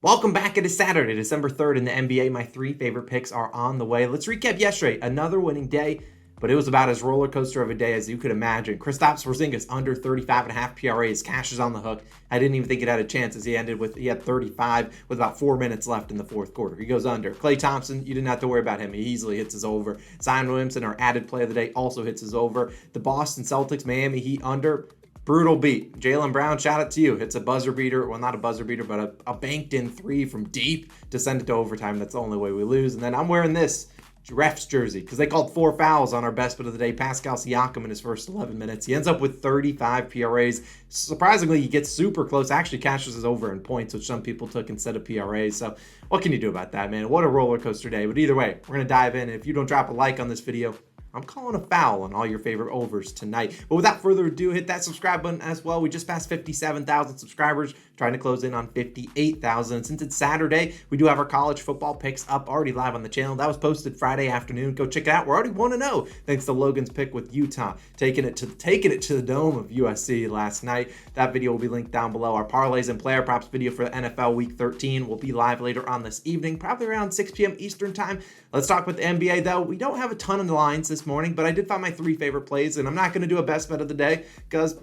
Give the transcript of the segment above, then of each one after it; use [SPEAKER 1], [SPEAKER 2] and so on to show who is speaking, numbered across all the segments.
[SPEAKER 1] Welcome back. It is Saturday, December 3rd in the NBA. My three favorite picks are on the way. Let's recap yesterday. Another winning day, but it was about as roller coaster of a day as you could imagine. Kristaps Porzingis under 35.5 PRAs, cash is on the hook. I didn't even think it had a chance as he had 35 with about 4 minutes left in the fourth quarter. He goes under. Klay Thompson, you didn't have to worry about him. He easily hits his over. Zion Williamson, our added play of the day, also hits his over. The Boston Celtics, Miami Heat under. Brutal beat. Jaylen Brown, shout out to you. It's a buzzer beater. Well, not a buzzer beater, but a banked in three from deep to send it to overtime. That's the only way we lose. And then I'm wearing this ref's jersey because they called 4 fouls on our best bet of the day. Pascal Siakam in his first 11 minutes. He ends up with 35 PRAs. Surprisingly, he gets super close. Actually cashes his over in points, which some people took instead of PRAs. So what can you do about that, man? What a roller coaster day. But either way, we're going to dive in. If you don't drop a like on this video, I'm calling a foul on all your favorite overs tonight. But without further ado, hit that subscribe button as well. We just passed 57,000 subscribers, trying to close in on 58,000. Since it's Saturday, we do have our college football picks up already live on the channel. That was posted Friday afternoon. Go check it out. We're already 1-0 thanks to Logan's pick with Utah, taking it to the dome of USC last night. That video will be linked down below. Our parlays and player props video for the NFL Week 13 will be live later on this evening, probably around 6 p.m. Eastern time. Let's talk with the NBA though. We don't have a ton of the lines this morning, but I did find my 3 favorite plays, and I'm not going to do a best bet of the day because,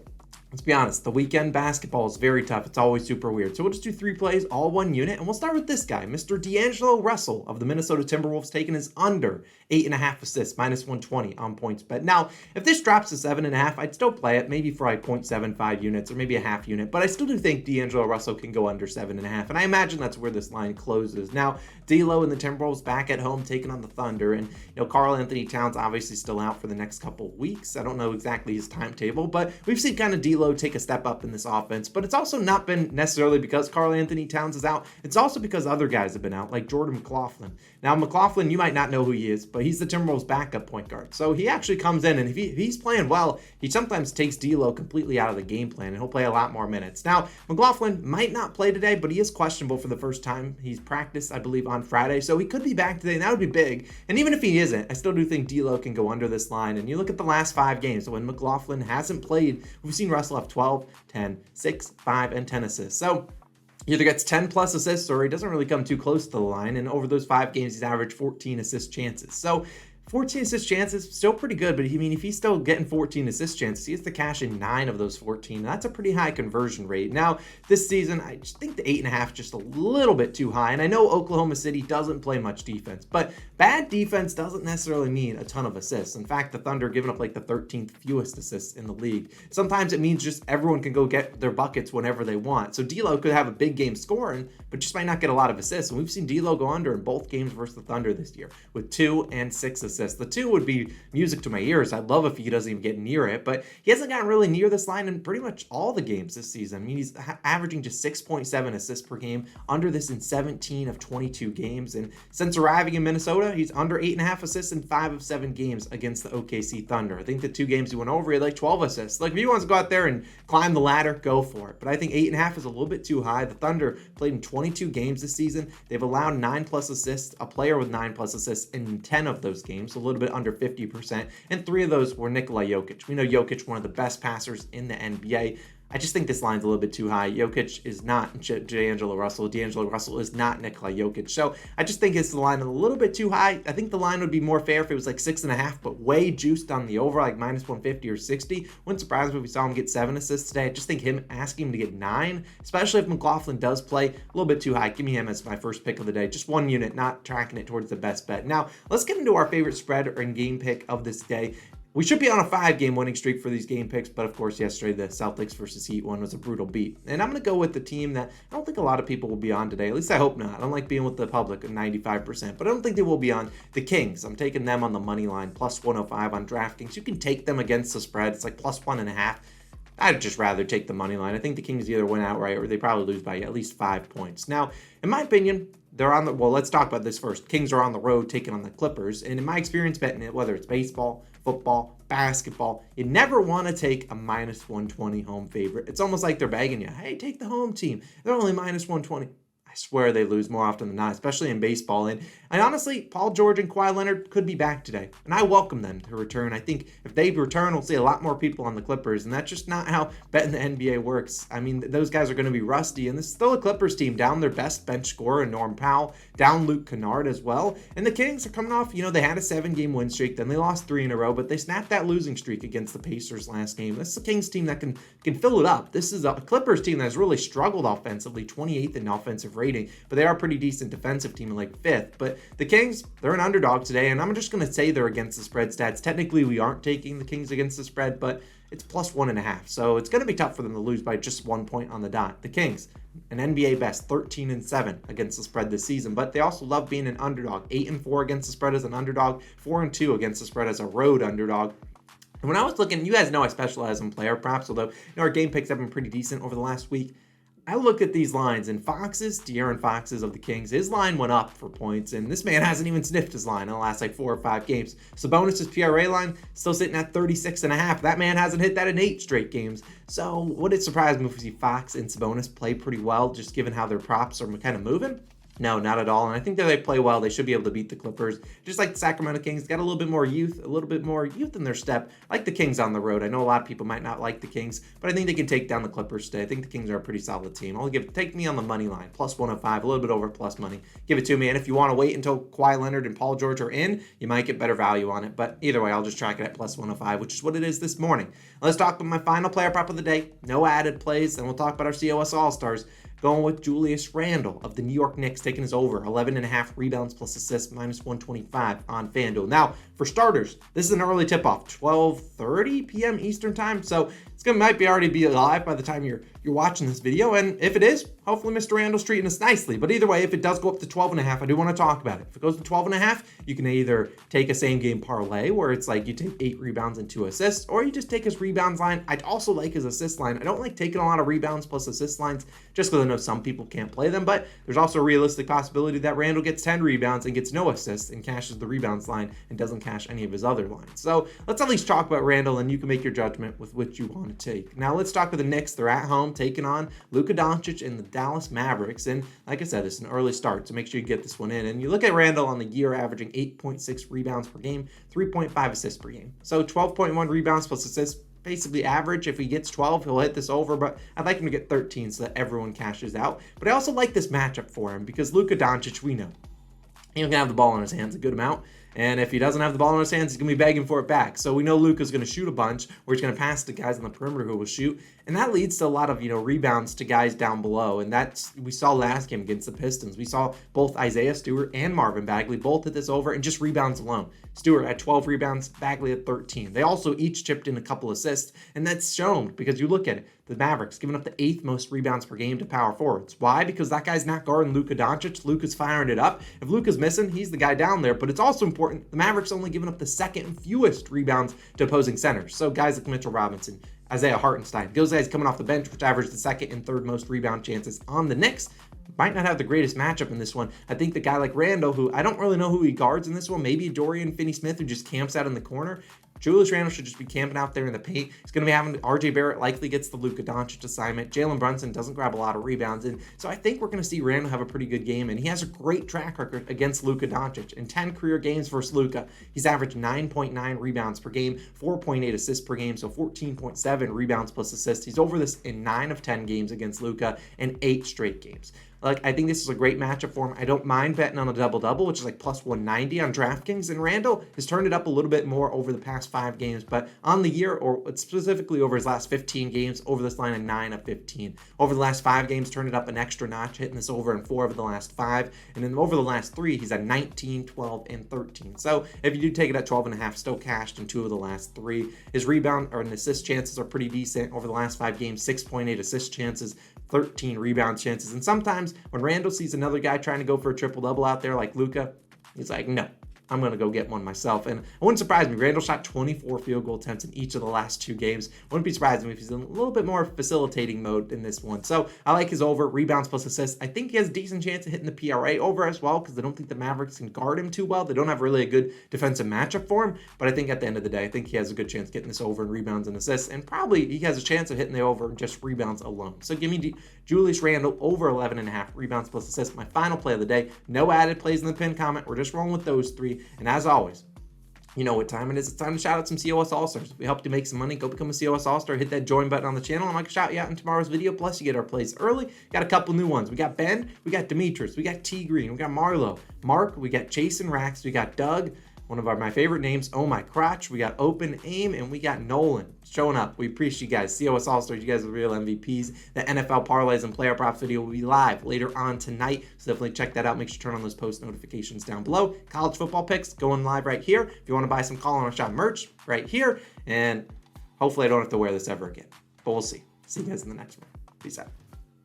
[SPEAKER 1] let's be honest, the weekend basketball is very tough. It's always super weird. So we'll just do 3 plays, all one unit, and we'll start with this guy, Mr. D'Angelo Russell of the Minnesota Timberwolves, taking his under 8.5 assists, minus 120 on points bet. Now, if this drops to 7.5, I'd still play it, maybe for like 0.75 units or maybe a half unit, but I still do think D'Angelo Russell can go under 7.5, and I imagine that's where this line closes. Now, D'Lo and the Timberwolves back at home taking on the Thunder, and Karl Anthony Towns obviously still out for the next couple weeks. I don't know exactly his timetable, but we've seen kind of D'Lo take a step up in this offense, but it's also not been necessarily because Karl Anthony Towns is out. It's also because other guys have been out, like Jordan McLaughlin. Now, McLaughlin, you might not know who he is, but he's the Timberwolves' backup point guard. So he actually comes in, and if he's playing well, he sometimes takes D'Lo completely out of the game plan, and he'll play a lot more minutes. Now, McLaughlin might not play today, but he is questionable for the first time. He's practiced, I believe, on Friday, so he could be back today, and that would be big. And even if he isn't, I still do think D'Lo can go under this line. And you look at the last 5 games, so when McLaughlin hasn't played, we've seen Russell have 12, 10, 6, 5, and 10 assists. So he either gets 10 plus assists or he doesn't really come too close to the line. And over those 5 games, he's averaged 14 assist chances. So 14 assist chances, still pretty good, but if he's still getting 14 assist chances, he has to cash in 9 of those 14. That's a pretty high conversion rate. Now, this season, I just think the 8.5 is just a little bit too high, and I know Oklahoma City doesn't play much defense, but bad defense doesn't necessarily mean a ton of assists. In fact, the Thunder are giving up like the 13th fewest assists in the league. Sometimes it means just everyone can go get their buckets whenever they want. So D'Lo could have a big game scoring, but just might not get a lot of assists, and we've seen D'Lo go under in both games versus the Thunder this year with 2 and 6 assists. The 2 would be music to my ears. I'd love if he doesn't even get near it, but he hasn't gotten really near this line in pretty much all the games this season. I mean, he's averaging just 6.7 assists per game, under this in 17 of 22 games. And since arriving in Minnesota, he's under 8.5 assists in 5 of 7 games against the OKC Thunder. I think the 2 games he went over, he had like 12 assists. Like, if he wants to go out there and climb the ladder, go for it. But I think 8.5 is a little bit too high. The Thunder played in 22 games this season. They've allowed 9 plus assists, a player with 9 plus assists in 10 of those games, so a little bit under 50%, and 3 of those were Nikola Jokic. We know Jokic, one of the best passers in the NBA. I just think this line's a little bit too high. Jokic is not D'Angelo Russell. D'Angelo Russell is not Nikola Jokic. So I just think it's the line a little bit too high. I think the line would be more fair if it was like 6.5, but way juiced on the over, like minus 150 or 60. Wouldn't surprise me if we saw him get 7 assists today. I just think asking him to get 9, especially if McLaughlin does play, a little bit too high. Give me him as my first pick of the day. Just 1 unit, not tracking it towards the best bet. Now, let's get into our favorite spread or game pick of this day. We should be on a 5-game winning streak for these game picks, but of course, yesterday the Celtics versus Heat one was a brutal beat. And I'm going to go with the team that I don't think a lot of people will be on today. At least I hope not. I don't like being with the public at 95%, but I don't think they will be on. The Kings, I'm taking them on the money line, plus 105 on DraftKings. You can take them against the spread. It's like plus 1.5. I'd just rather take the money line. I think the Kings either win outright or they probably lose by at least 5 points. Now, in my opinion, let's talk about this first. Kings are on the road taking on the Clippers. And in my experience betting it, whether it's baseball, football, basketball, you never want to take a minus 120 home favorite. It's almost like they're begging you, hey, take the home team. They're only minus 120. I swear they lose more often than not, especially in baseball. And honestly, Paul George and Kawhi Leonard could be back today, and I welcome them to return. I think if they return, we'll see a lot more people on the Clippers, and that's just not how betting the NBA works. I mean, those guys are going to be rusty, and this is still a Clippers team down their best bench scorer, Norm Powell, down Luke Kennard as well. And the Kings are coming off, they had a 7-game win streak, then they lost 3 in a row, but they snapped that losing streak against the Pacers last game. This is a Kings team that can fill it up. This is a Clippers team that's really struggled offensively, 28th in offensive rating, but they are a pretty decent defensive team, like 5th. But the Kings, they're an underdog today, and I'm just going to say they're against the spread stats. Technically, we aren't taking the Kings against the spread, but it's plus 1.5, so it's going to be tough for them to lose by just 1 point on the dot. The Kings, an NBA best 13-7 against the spread this season, but they also love being an underdog. 8-4 against the spread as an underdog, 4-2 against the spread as a road underdog. And when I was looking, you guys know I specialize in player props, although our game picks have been pretty decent over the last week. I looked at these lines, and De'Aaron Fox's of the Kings, his line went up for points, and this man hasn't even sniffed his line in the last 4 or 5 games. Sabonis' PRA line still sitting at 36.5. That man hasn't hit that in 8 straight games. So would it surprise me if we see Fox and Sabonis play pretty well, just given how their props are kind of moving? No, not at all. And I think that they play well. They should be able to beat the Clippers. Just like the Sacramento Kings, got a little bit more youth in their step, like the Kings on the road. I know a lot of people might not like the Kings, but I think they can take down the Clippers today. I think the Kings are a pretty solid team. Take me on the money line, plus 105, a little bit over plus money. Give it to me. And if you want to wait until Kawhi Leonard and Paul George are in, you might get better value on it. But either way, I'll just track it at plus 105, which is what it is this morning. Let's talk about my final player prop of the day. No added plays, and we'll talk about our COS All-Stars. Going with Julius Randle of the New York Knicks, taking his over 11.5 rebounds plus assists, minus 125 on FanDuel. Now, for starters, this is an early tip-off, 12:30 p.m. Eastern time, so might already be live by the time you're watching this video, and if it is, hopefully Mr. Randle's treating us nicely. But either way, if it does go up to 12.5, I do want to talk about it. If it goes to 12.5, you can either take a same-game parlay, where it's like you take 8 rebounds and 2 assists, or you just take his rebounds line. I'd also like his assist line. I don't like taking a lot of rebounds plus assist lines, just because I know some people can't play them, but there's also a realistic possibility that Randle gets 10 rebounds and gets no assists and cashes the rebounds line and doesn't cash any of his other lines. So let's at least talk about Randle, and you can make your judgment with which you want to take. Now let's talk with the Knicks. They're at home taking on Luka Doncic and the Dallas Mavericks, and like I said, it's an early start, so make sure you get this one in. And you look at Randle on the year, averaging 8.6 rebounds per game, 3.5 assists per game. So 12.1 rebounds plus assists, basically average. If he gets 12, he'll hit this over, but I'd like him to get 13 so that everyone cashes out. But I also like this matchup for him because Luka Doncic, we know, he's going to have the ball in his hands a good amount. And if he doesn't have the ball in his hands, he's going to be begging for it back. So we know Luka's going to shoot a bunch, or he's going to pass to guys on the perimeter who will shoot. And that leads to a lot of, rebounds to guys down below. And that's, we saw last game against the Pistons. We saw both Isaiah Stewart and Marvin Bagley both hit this over, and just rebounds alone. Stewart had 12 rebounds, Bagley had 13. They also each chipped in a couple assists, and that's shown because you look at it. The Mavericks giving up the 8th most rebounds per game to power forwards. Why? Because that guy's not guarding Luka Doncic. Luka's firing it up. If Luka's missing, he's the guy down there. But it's also important, the Mavericks only giving up the 2nd fewest rebounds to opposing centers. So guys like Mitchell Robinson, Isaiah Hartenstein, those guys coming off the bench, which average the 2nd and 3rd most rebound chances on the Knicks, might not have the greatest matchup in this one. I think the guy like Randle, who I don't really know who he guards in this one, maybe Dorian Finney-Smith, who just camps out in the corner. Julius Randle should just be camping out there in the paint. He's going to be having RJ Barrett likely gets the Luka Doncic assignment. Jalen Brunson doesn't grab a lot of rebounds. And so I think we're going to see Randle have a pretty good game. And he has a great track record against Luka Doncic. In 10 career games versus Luka, he's averaged 9.9 rebounds per game, 4.8 assists per game, so 14.7 rebounds plus assists. He's over this in 9 of 10 games against Luka and 8 straight games. I think this is a great matchup for him. I don't mind betting on a double-double, which is like plus 190 on DraftKings. And Randle has turned it up a little bit more over the past 5 games, but on the year, or specifically over his last 15 games, over this line of 9 of 15. Over the last 5 games, turned it up an extra notch, hitting this over in 4 of the last 5. And then over the last 3, he's at 19, 12, and 13. So if you do take it at 12.5, still cashed in 2 of the last 3. His rebound or assist chances are pretty decent. Over the last 5 games, 6.8 assist chances, 13 rebound chances. And sometimes when Randle sees another guy trying to go for a triple-double out there like Luka, he's like, no, I'm going to go get one myself. And it wouldn't surprise me. Randle shot 24 field goal attempts in each of the last 2 games. Wouldn't be surprising if he's in a little bit more facilitating mode in this one. So I like his over, rebounds plus assists. I think he has a decent chance of hitting the PRA over as well, because I don't think the Mavericks can guard him too well. They don't have really a good defensive matchup for him. But I think at the end of the day, I think he has a good chance of getting this over in rebounds and assists. And probably he has a chance of hitting the over in just rebounds alone. So give me Julius Randle over 11.5 rebounds plus assists. My final play of the day. No added plays in the pinned comment. We're just rolling with those 3. And as always, you know what time it is. It's time to shout out some COS All-Stars. If we helped you make some money, go become a COS All-Star. Hit that join button on the channel. I'm going to shout you out in tomorrow's video. Plus, you get our plays early. Got a couple new ones. We got Ben. We got Demetrius. We got T Green. We got Marlo. Mark. We got Jason Rax. We got Doug. One of my favorite names, Oh My Crotch. We got Open Aim, and we got Nolan showing up. We appreciate you guys. COS All-Stars, you guys are the real MVPs. The NFL Parlays and Player Props video will be live later on tonight, so definitely check that out. Make sure to turn on those post notifications down below. College football picks going live right here. If you want to buy some Call on a Shot merch, right here. And hopefully I don't have to wear this ever again, but we'll see. See you guys in the next one. Peace out.